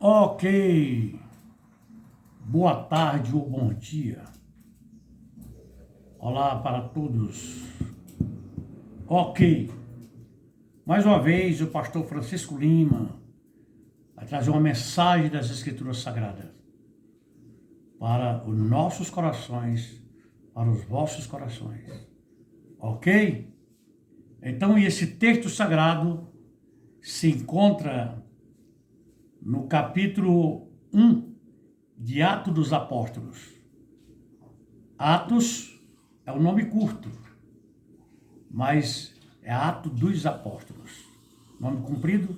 Ok, boa tarde ou bom dia. Olá para todos. Ok, mais uma vez o pastor Francisco Lima vai trazer uma mensagem das Escrituras Sagradas para os nossos corações, para os vossos corações. Ok? Então, esse texto sagrado se encontra no capítulo 1 de Atos dos Apóstolos. Atos é um nome curto, mas é Atos dos Apóstolos. Nome comprido,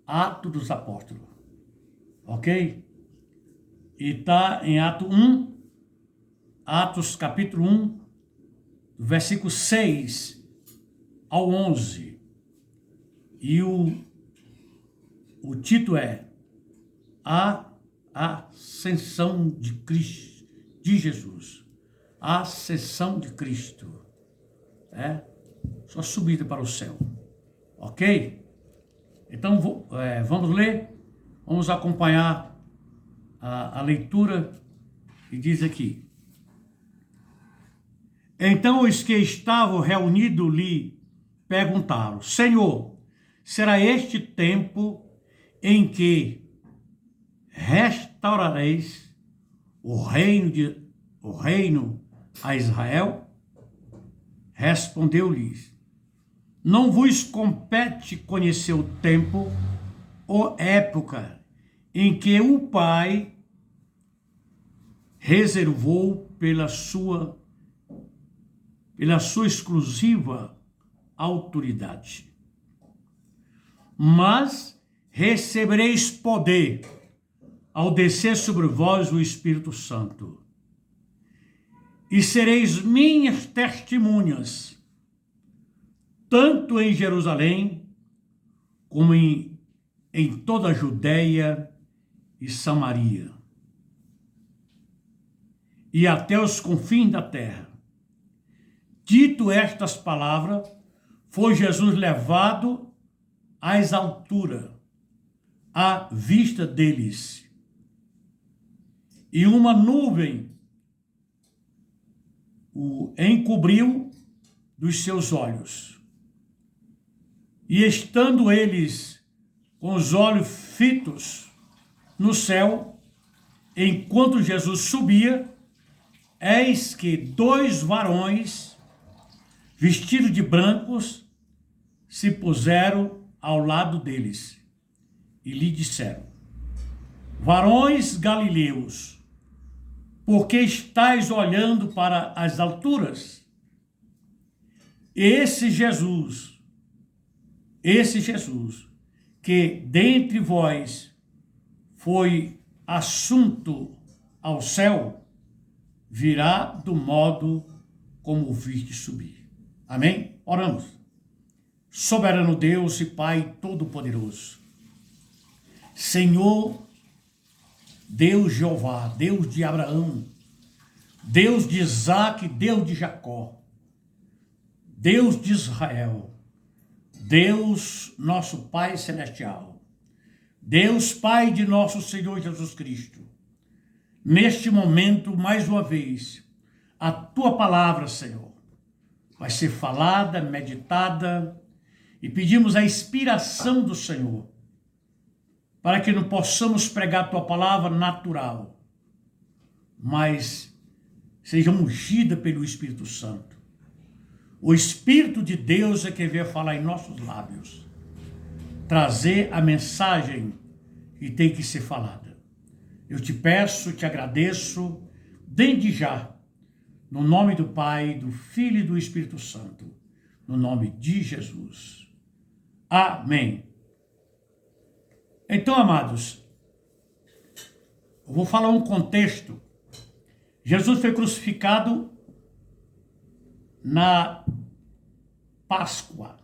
Atos dos Apóstolos. Ok? E está em Atos capítulo 1, versículo 6 ao 11. E o título é A Ascensão de Cristo, de Jesus. A Ascensão de Cristo. Sua subida para o céu. Ok? Então, vamos ler? Vamos acompanhar a leitura que diz aqui. Então os que estavam reunidos lhe perguntaram: Senhor, será este tempo em que restaurareis o reino a Israel? Respondeu-lhes: Não vos compete conhecer o tempo ou época em que o Pai reservou pela sua exclusiva autoridade. Mas recebereis poder ao descer sobre vós o Espírito Santo. E sereis minhas testemunhas, tanto em Jerusalém, como em toda a Judéia e Samaria, e até os confins da terra. Dito estas palavras, foi Jesus levado às alturas, à vista deles. E uma nuvem o encobriu dos seus olhos. E estando eles com os olhos fitos no céu, enquanto Jesus subia, eis que dois varões, vestidos de brancos, se puseram ao lado deles e lhe disseram: Varões galileus, por que estáis olhando para as alturas? Esse Jesus, que dentre vós foi assunto ao céu, virá do modo como o viste subir. Amém? Oramos. Soberano Deus e Pai Todo-Poderoso, Senhor, Deus Jeová, Deus de Abraão, Deus de Isaac, Deus de Jacó, Deus de Israel, Deus nosso Pai Celestial, Deus Pai de nosso Senhor Jesus Cristo. Neste momento, mais uma vez, a Tua palavra, Senhor, vai ser falada, meditada, e pedimos a inspiração do Senhor, para que não possamos pregar a Tua palavra natural, mas seja ungida pelo Espírito Santo. O Espírito de Deus é que veio falar em nossos lábios, trazer a mensagem que tem que ser falada. Eu te peço, te agradeço, desde já, no nome do Pai, do Filho e do Espírito Santo, no nome de Jesus. Amém. Então, amados, eu vou falar um contexto. Jesus foi crucificado na Páscoa.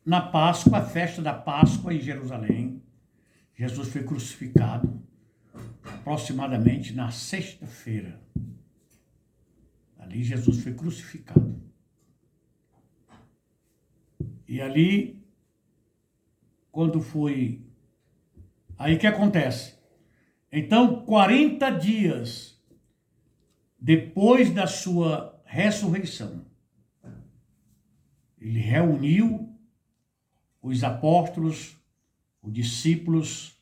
Na Páscoa, a festa da Páscoa em Jerusalém, Jesus foi crucificado aproximadamente na sexta-feira. Ali Jesus foi crucificado. E ali, quando foi Aí o que acontece? Então, 40 dias depois da sua ressurreição, ele reuniu os apóstolos, os discípulos,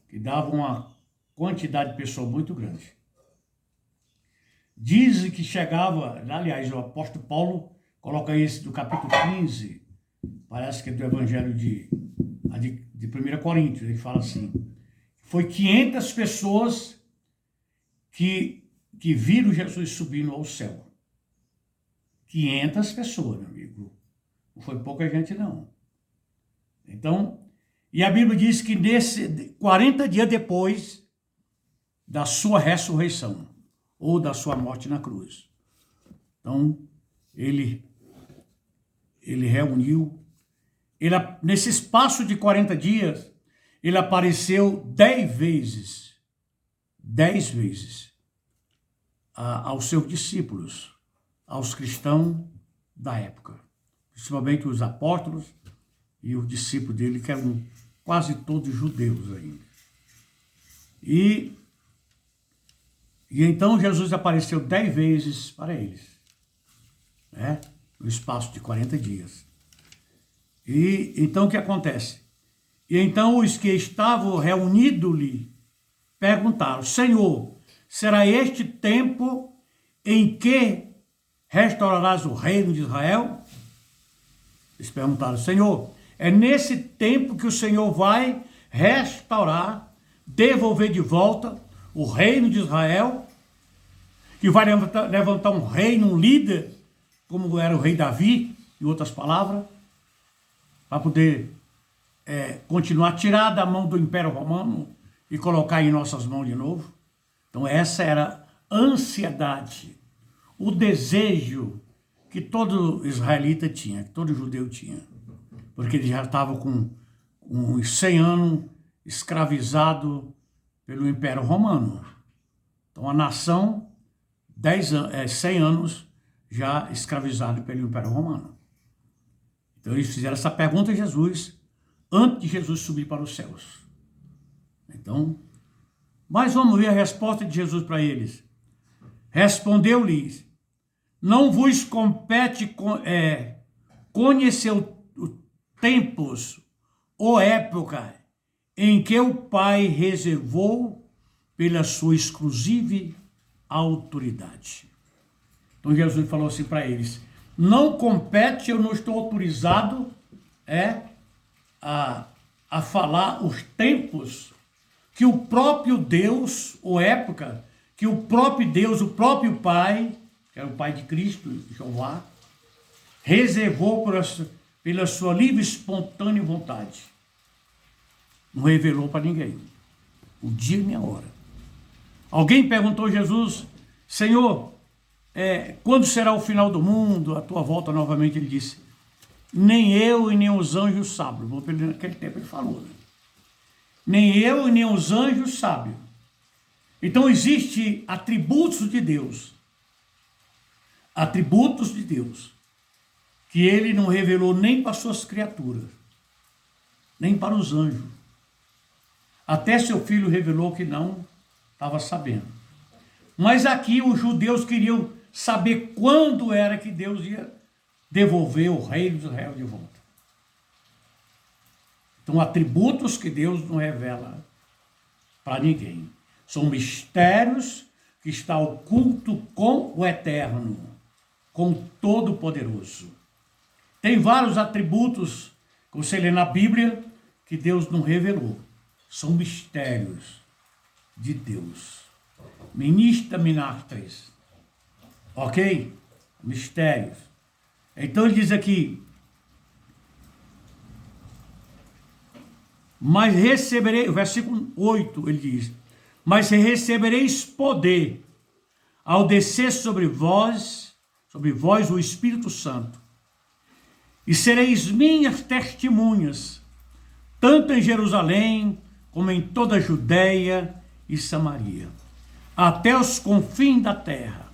que davam uma quantidade de pessoas muito grande. Dizem que chegava, aliás, o apóstolo Paulo coloca esse do capítulo 15, parece que é do Evangelho de 1 Coríntios, ele fala assim, foi 500 pessoas que viram Jesus subindo ao céu. 500 pessoas, meu amigo. Não foi pouca gente, não. Então, e a Bíblia diz que 40 dias depois da sua ressurreição, ou da sua morte na cruz. Então, ele reuniu, nesse espaço de 40 dias, ele apareceu 10 vezes aos seus discípulos, aos cristãos da época, principalmente os apóstolos e os discípulos dele, que eram quase todos judeus ainda. E então Jesus apareceu 10 vezes para eles, né? No espaço de 40 dias. E então o que acontece? E então os que estavam reunidos-lhe perguntaram: Senhor, será este tempo em que restaurarás o reino de Israel? Eles perguntaram: Senhor, é nesse tempo que o Senhor vai restaurar, devolver de volta o reino de Israel, que vai levantar um reino, um líder, como era o rei Davi, em outras palavras, para poder continuar a tirar da mão do Império Romano e colocar em nossas mãos de novo. Então essa era a ansiedade, o desejo que todo israelita tinha, que todo judeu tinha, porque ele já estava com uns 100 anos escravizado pelo Império Romano. Então a nação, 100 anos já escravizado pelo Império Romano. Então eles fizeram essa pergunta a Jesus, antes de Jesus subir para os céus. Então, mas vamos ver a resposta de Jesus para eles. Respondeu-lhes: não vos compete conhecer os tempos ou época em que o Pai reservou pela sua exclusiva autoridade. Então Jesus falou assim para eles: não compete, eu não estou autorizado a falar os tempos que o próprio Deus, ou época, que o próprio Deus, o próprio Pai, que era o Pai de Cristo, Jeová, reservou pela sua livre e espontânea vontade. Não revelou para ninguém o dia e a hora. Alguém perguntou a Jesus: Senhor, quando será o final do mundo, a tua volta novamente? Ele disse: nem eu e nem os anjos sabem. Naquele tempo ele falou, né? Nem eu e nem os anjos sabem. Então existem atributos de Deus, que ele não revelou nem para suas criaturas, nem para os anjos. Até seu filho revelou que não estava sabendo. Mas aqui os judeus queriam saber quando era que Deus ia devolver o reino de Israel de volta. Então, atributos que Deus não revela para ninguém. São mistérios que está oculto com o Eterno, com o Todo-Poderoso. Tem vários atributos que você lê na Bíblia que Deus não revelou. São mistérios de Deus. Ministra minastres. Ok? Mistérios. Então ele diz aqui: mas receberei, versículo 8, ele diz: mas recebereis poder ao descer sobre vós o Espírito Santo, e sereis minhas testemunhas, tanto em Jerusalém, como em toda a Judéia e Samaria, até os confins da terra.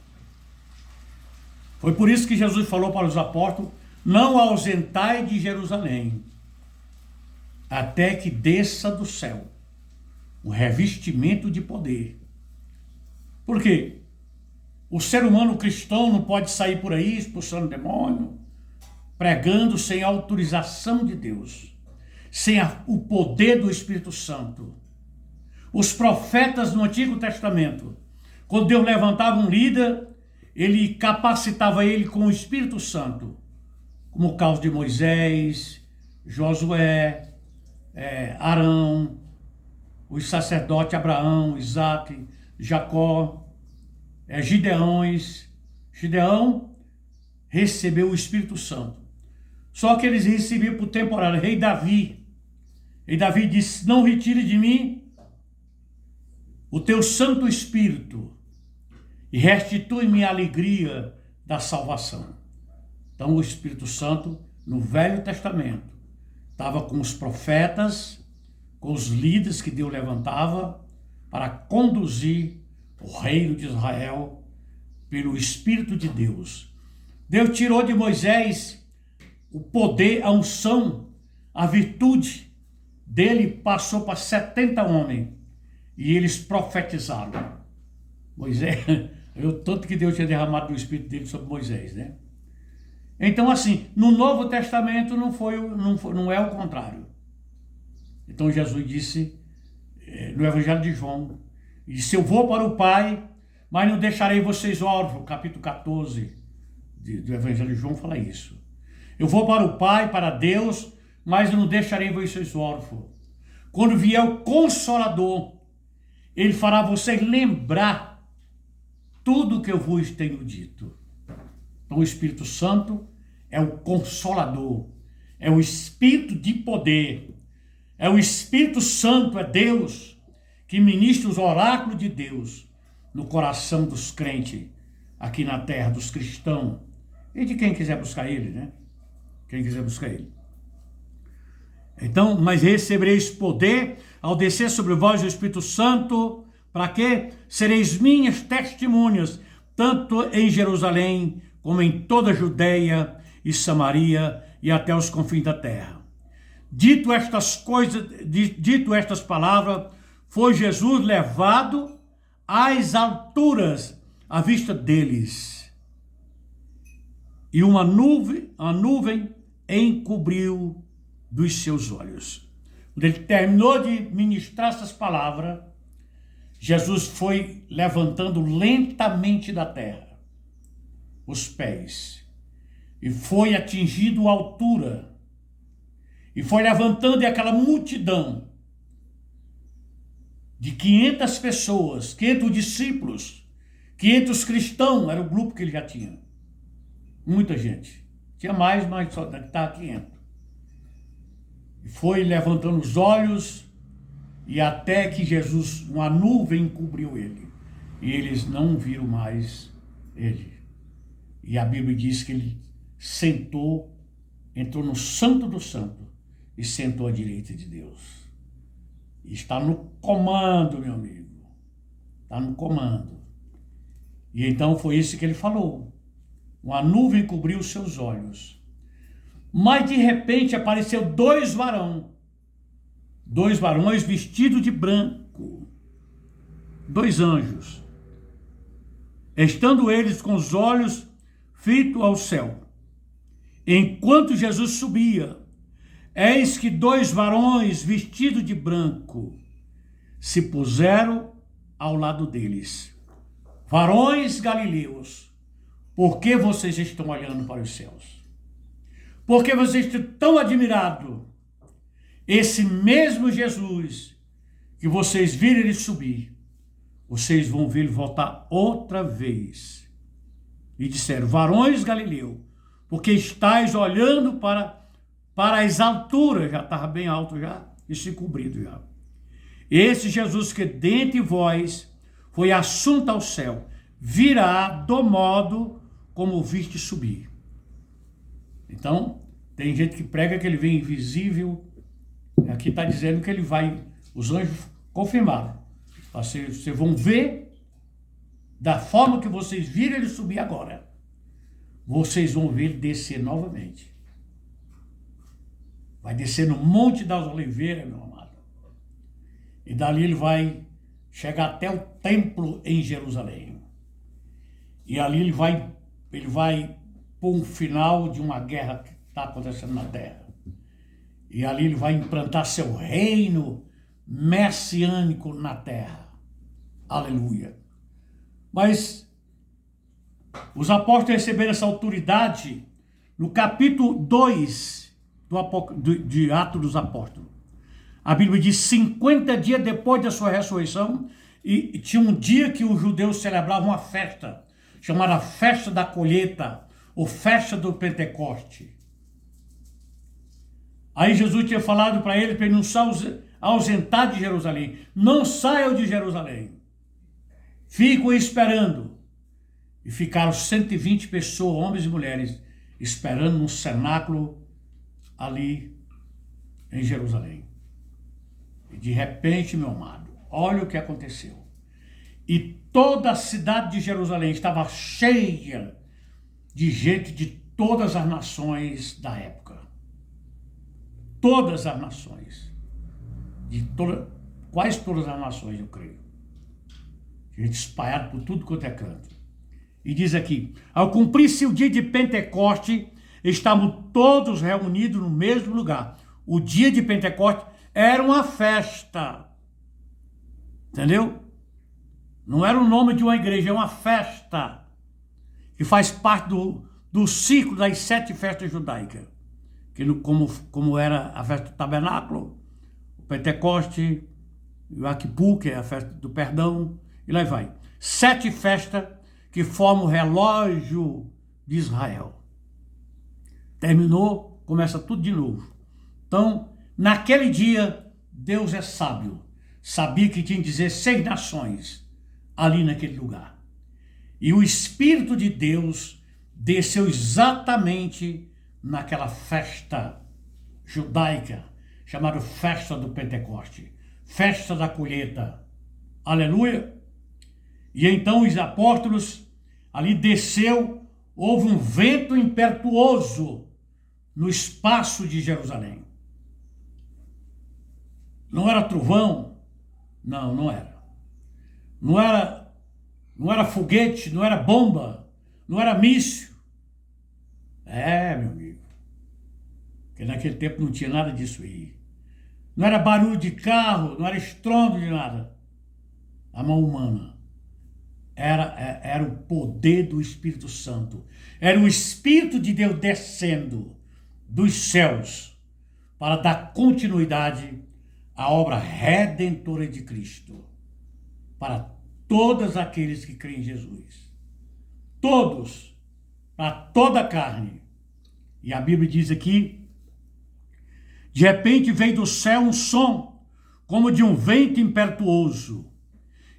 Foi por isso que Jesus falou para os apóstolos: não ausentai de Jerusalém, até que desça do céu um revestimento de poder. Por quê? O ser humano cristão não pode sair por aí expulsando demônio, pregando sem autorização de Deus, sem o poder do Espírito Santo. Os profetas no Antigo Testamento, quando Deus levantava um líder, ele capacitava ele com o Espírito Santo, como o caso de Moisés, Josué, Arão, os sacerdotes Abraão, Isaque, Jacó, Gideão recebeu o Espírito Santo. Só que eles recebiam por temporário. Rei Davi disse: não retire de mim o teu Santo Espírito e restitui-me a alegria da salvação. Então o Espírito Santo, no Velho Testamento, estava com os profetas, com os líderes que Deus levantava para conduzir o reino de Israel pelo Espírito de Deus. Deus tirou de Moisés o poder, a unção, a virtude dele passou para 70 homens e eles profetizaram. Moisés, tanto que Deus tinha derramado o Espírito dele sobre Moisés, né? Então, assim, no Novo Testamento não é o contrário. Então Jesus disse no Evangelho de João, disse: eu vou para o Pai, mas não deixarei vocês órfãos. Capítulo 14 do Evangelho de João fala isso. Eu vou para o Pai, para Deus, mas não deixarei vocês órfãos. Quando vier o Consolador, ele fará vocês lembrar tudo que eu vos tenho dito. Então o Espírito Santo é o Consolador, é o Espírito de poder, é o Espírito Santo, é Deus, que ministra os oráculos de Deus no coração dos crentes, aqui na terra, dos cristãos, e de quem quiser buscar ele, né? Quem quiser buscar ele. Então, mas recebereis poder ao descer sobre vós o Espírito Santo, para quê? Sereis minhas testemunhas, tanto em Jerusalém, como em toda a Judeia e Samaria e até os confins da terra. Dito estas palavras, foi Jesus levado às alturas à vista deles. E uma nuvem encobriu dos seus olhos. Quando ele terminou de ministrar essas palavras, Jesus foi levantando lentamente da terra os pés e foi atingindo a altura e foi levantando, e aquela multidão de 500 pessoas, 500 discípulos, 500 cristãos, era o grupo que ele já tinha. Muita gente. Tinha mais, mas só estava 500. E foi levantando os olhos, e até que Jesus, uma nuvem cobriu ele. E eles não viram mais ele. E a Bíblia diz que ele entrou no Santo do Santo e sentou à direita de Deus. E está no comando, meu amigo. Está no comando. E então foi isso que ele falou. Uma nuvem cobriu os seus olhos. Mas de repente apareceu dois varões vestidos de branco. Dois anjos. Estando eles com os olhos fitos ao céu. Enquanto Jesus subia, eis que dois varões vestidos de branco se puseram ao lado deles. Varões galileus, por que vocês estão olhando para os céus? Por que vocês estão tão admirados? Esse mesmo Jesus que vocês viram ele subir, vocês vão ver ele voltar outra vez. E disseram: varões galileus, porque estáis olhando para as alturas, já estava bem alto já, e se cobrido já. Esse Jesus que dentre vós foi assunto ao céu, virá do modo como viste subir. Então, tem gente que prega que ele vem invisível. Aqui está dizendo que ele vai, os anjos confirmaram. Vocês vão ver da forma que vocês viram ele subir agora. Vocês vão ver ele descer novamente. Vai descer no Monte das Oliveiras, meu amado. E dali ele vai chegar até o templo em Jerusalém. E ali ele vai pôr um final de uma guerra que está acontecendo na terra. E ali ele vai implantar seu reino messiânico na terra. Aleluia. Mas os apóstolos receberam essa autoridade no capítulo 2 de Atos dos Apóstolos. A Bíblia diz 50 dias depois da sua ressurreição, e tinha um dia que os judeus celebravam uma festa, chamada Festa da Colheita, ou Festa do Pentecoste. Aí Jesus tinha falado para ele não se ausentar de Jerusalém. Não saiam de Jerusalém. Ficam esperando. E ficaram 120 pessoas, homens e mulheres, esperando no cenáculo ali em Jerusalém. E de repente, meu amado, olha o que aconteceu. E toda a cidade de Jerusalém estava cheia de gente de todas as nações da época. Todas as nações. Quase todas as nações, eu creio. Gente espalhada por tudo quanto é canto. E diz aqui, ao cumprir-se o dia de Pentecoste, estavam todos reunidos no mesmo lugar. O dia de Pentecoste era uma festa. Entendeu? Não era o nome de uma igreja, é uma festa. Que faz parte do ciclo das 7 festas judaicas. Que como era a festa do tabernáculo, o Pentecoste, o Yom Kippur, que é a festa do perdão, e lá vai. 7 festas que formam o relógio de Israel. Terminou, começa tudo de novo. Então, naquele dia, Deus é sábio. Sabia que tinha 16 nações ali naquele lugar. E o Espírito de Deus desceu exatamente naquela festa judaica, chamada Festa do Pentecoste, Festa da Colheita. Aleluia! E então os apóstolos, ali desceu, houve um vento impetuoso no espaço de Jerusalém. Não era trovão? Não, não era. Não era foguete, não era bomba, não era míssil. Meu amigo. Porque naquele tempo não tinha nada disso aí. Não era barulho de carro, não era estrondo de nada. A mão humana. Era o poder do Espírito Santo. Era o Espírito de Deus descendo dos céus para dar continuidade à obra redentora de Cristo. Para todos aqueles que creem em Jesus. Todos. Para toda a carne. E a Bíblia diz aqui, de repente veio do céu um som, como de um vento impetuoso,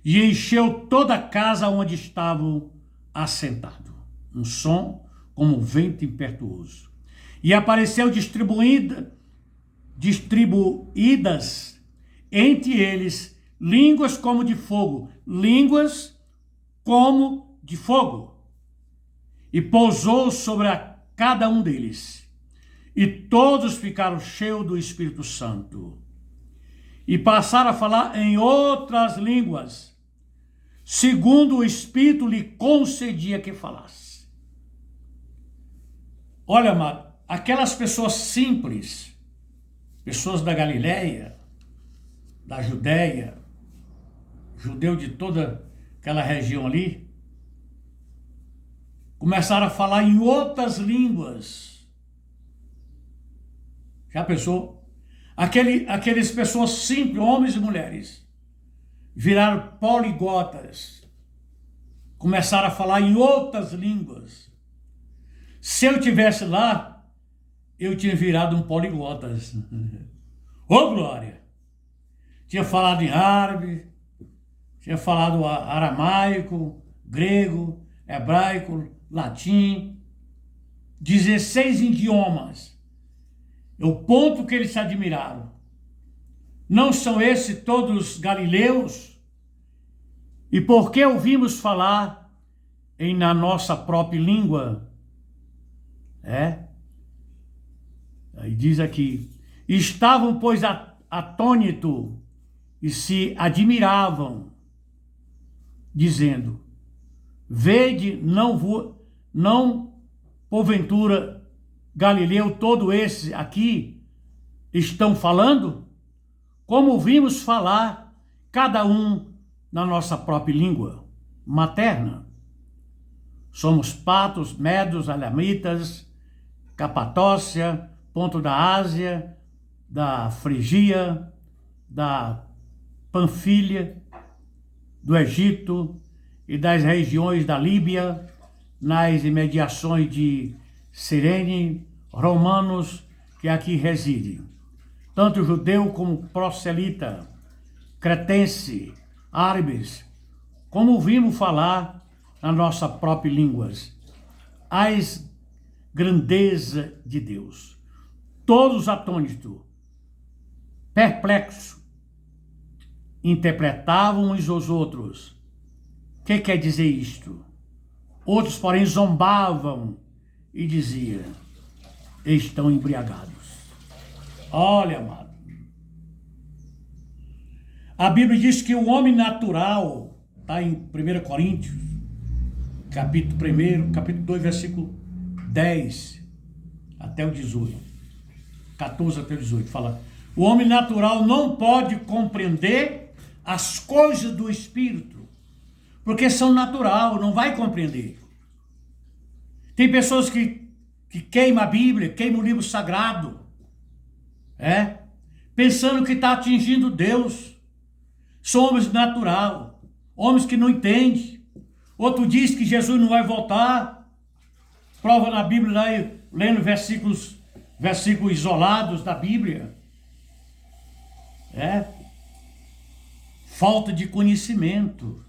e encheu toda a casa onde estavam assentados. Um som como um vento impetuoso. E apareceu distribuídas entre eles línguas como de fogo. Línguas como de fogo. E pousou sobre cada um deles. E todos ficaram cheios do Espírito Santo. E passaram a falar em outras línguas, segundo o Espírito lhe concedia que falasse. Olha, amado, aquelas pessoas simples, pessoas da Galileia, da Judéia, judeu de toda aquela região ali, começaram a falar em outras línguas. Já pensou? Aqueles pessoas simples, homens e mulheres, viraram poliglotas, começaram a falar em outras línguas. Se eu tivesse lá, eu tinha virado um poliglotas. Ô glória! Tinha falado em árabe, tinha falado aramaico, grego, hebraico, latim, 16 idiomas. O ponto que eles se admiraram. Não são esses todos galileus? E por que ouvimos falar na nossa própria língua? Aí diz aqui, estavam, pois, atônitos e se admiravam, dizendo: vede, não porventura Galileu todo esse aqui estão falando? Como vimos falar, cada um na nossa própria língua materna. Somos patos, medos, elamitas, Capatócia, ponto da Ásia, da Frigia, da Panfilha, do Egito e das regiões da Líbia, nas imediações de Cirene, romanos que aqui residem, tanto judeu como prosselita, cretense, árabes, como vimos falar na nossa própria língua, as grandeza de Deus. Todos atônitos, perplexos, interpretavam uns aos outros. O que quer dizer isto? Outros, porém, zombavam e diziam: estão embriagados. Olha, amado. A Bíblia diz que o homem natural, está em 1 Coríntios, capítulo 1, capítulo 2, versículo 10 até o 18. 14 até o 18, fala: o homem natural não pode compreender as coisas do Espírito, porque são natural, não vai compreender. Tem pessoas que queimam a Bíblia, queimam o livro sagrado, pensando que está atingindo Deus. São homens natural, homens que não entendem. Outro diz que Jesus não vai voltar, prova na Bíblia, lá, lendo versículos isolados da Bíblia. Falta de conhecimento.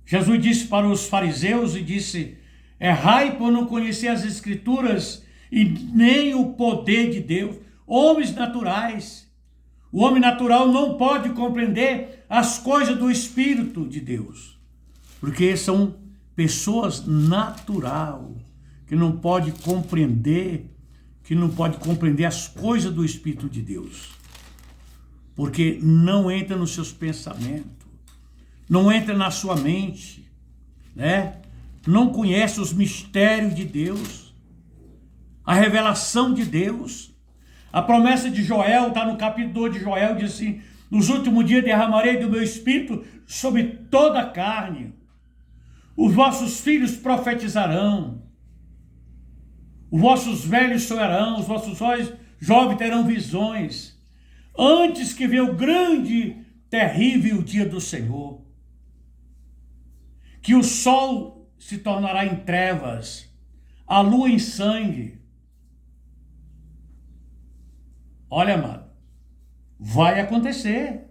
Jesus disse para os fariseus e disse: errai por não conhecer as Escrituras e nem o poder de Deus. Homens naturais. O homem natural não pode compreender as coisas do Espírito de Deus, porque são pessoas natural, que não pode compreender as coisas do Espírito de Deus, porque não entra nos seus pensamentos, não entra na sua mente, não conhece os mistérios de Deus, a revelação de Deus. A promessa de Joel, está no capítulo 2 de Joel, diz assim: nos últimos dias derramarei do meu Espírito sobre toda a carne. Os vossos filhos profetizarão, os vossos velhos sonharão, os vossos jovens terão visões, antes que venha o grande, terrível dia do Senhor, que o sol se tornará em trevas, a lua em sangue. Olha, amado, vai acontecer.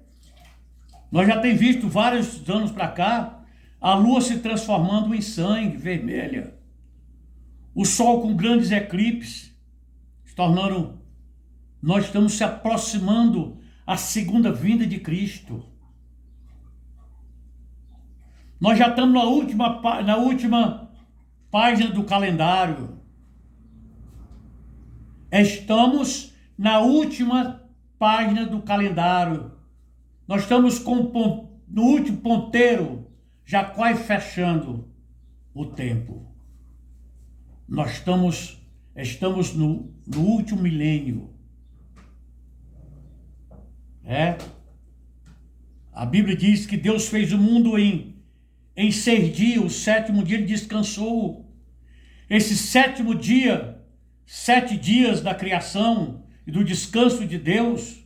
Nós já temos visto vários anos para cá a lua se transformando em sangue vermelha, o sol com grandes eclipses, nós estamos se aproximando à segunda vinda de Cristo. Nós já estamos na última página do calendário. Estamos na última página do calendário. Nós estamos no último ponteiro, já quase fechando o tempo. Nós estamos no último milênio. A Bíblia diz que Deus fez o mundo em 6 dias, o 7º dia ele descansou. Esse 7º dia, 7 dias da criação e do descanso de Deus,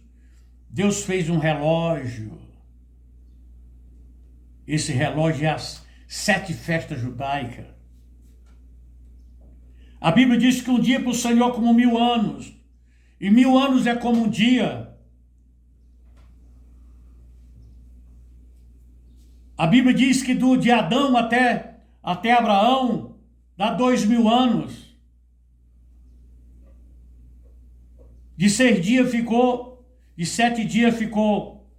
Deus fez um relógio. Esse relógio é as 7 festas judaicas. A Bíblia diz que um dia para o Senhor é como 1000 anos, e 1000 anos é como um dia. A Bíblia diz que de Adão até Abraão dá 2000 anos. De 6 dias de 7 dias ficou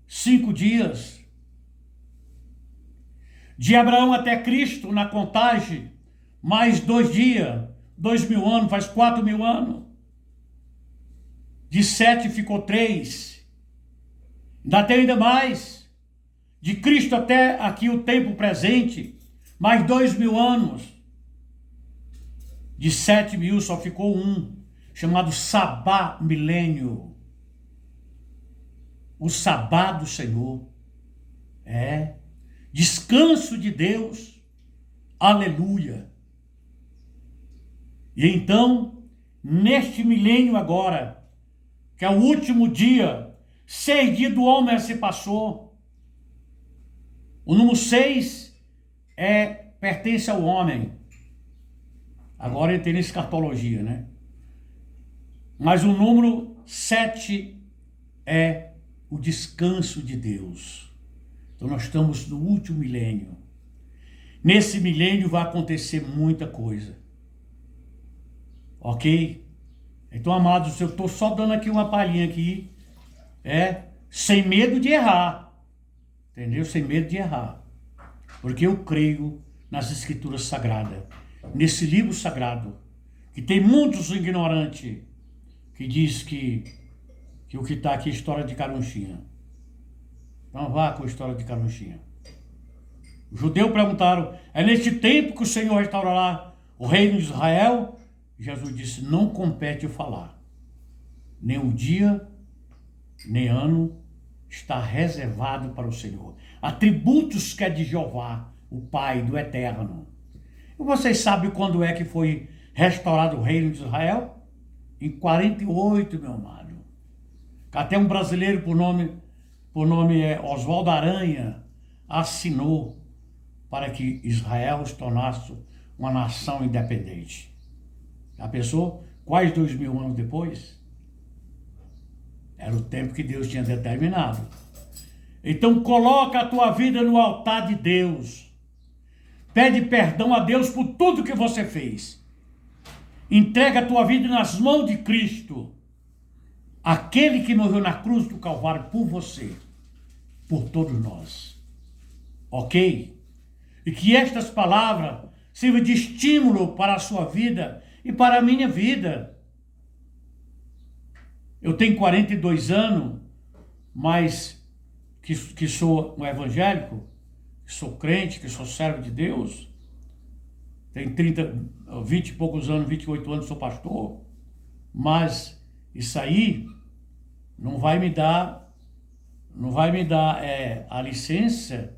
5 dias. De Abraão até Cristo, na contagem, mais 2 dias, 2000 anos, faz 4000 anos. De 7 ficou 3. ainda mais, de Cristo até aqui o tempo presente, mais 2000 anos. De 7.000 só ficou um, chamado Sabá Milênio. O Sabá do Senhor. Descanso de Deus. Aleluia. E então, neste milênio agora, que é o último dia, 6 dias do homem se passou. O número 6 pertence ao homem. Agora entrei na escatologia, né? Mas o número 7 é o descanso de Deus. Então nós estamos no último milênio. Nesse milênio vai acontecer muita coisa. Ok? Então, amados, eu estou só dando aqui uma palhinha aqui. Sem medo de errar. Entendeu? Sem medo de errar. Porque eu creio nas Escrituras Sagradas. Nesse livro sagrado. Que tem muitos ignorantes que diz que o que está aqui é história de carunchinha. Então vá com a história de carunchinha. Os judeus perguntaram, é neste tempo que o Senhor restaurará o reino de Israel? Jesus disse, não compete eu falar. Nem o dia, nem ano está reservado para o Senhor. Atributos que é de Jeová, o Pai do Eterno. E vocês sabem quando é que foi restaurado o reino de Israel? Em 48, meu amado. Até um brasileiro por nome Oswaldo Aranha assinou para que Israel se tornasse uma nação independente. Já pensou? Quase 2000 anos depois? Era o tempo que Deus tinha determinado. Então coloca a tua vida no altar de Deus. Pede perdão a Deus por tudo que você fez. Entrega a tua vida nas mãos de Cristo. Aquele que morreu na cruz do Calvário por você. Por todos nós. Ok? E que estas palavras sirvam de estímulo para a sua vida e para a minha vida. Eu tenho 42 anos, mas que sou um evangélico, que sou crente, que sou servo de Deus. Tenho 20 e poucos anos, 28 anos, sou pastor. Mas isso aí não vai me dar a licença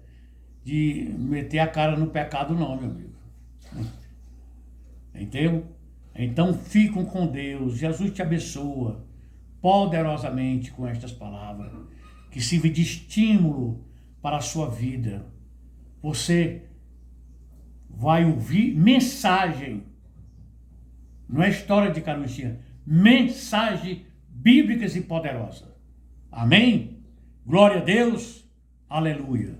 de meter a cara no pecado não, meu amigo. Entendeu? Então fiquem com Deus. Jesus te abençoa poderosamente com estas palavras, que sirva de estímulo para a sua vida. Você vai ouvir mensagem, não é história de carunchinha, mensagem bíblicas e poderosas. Amém? Glória a Deus. Aleluia.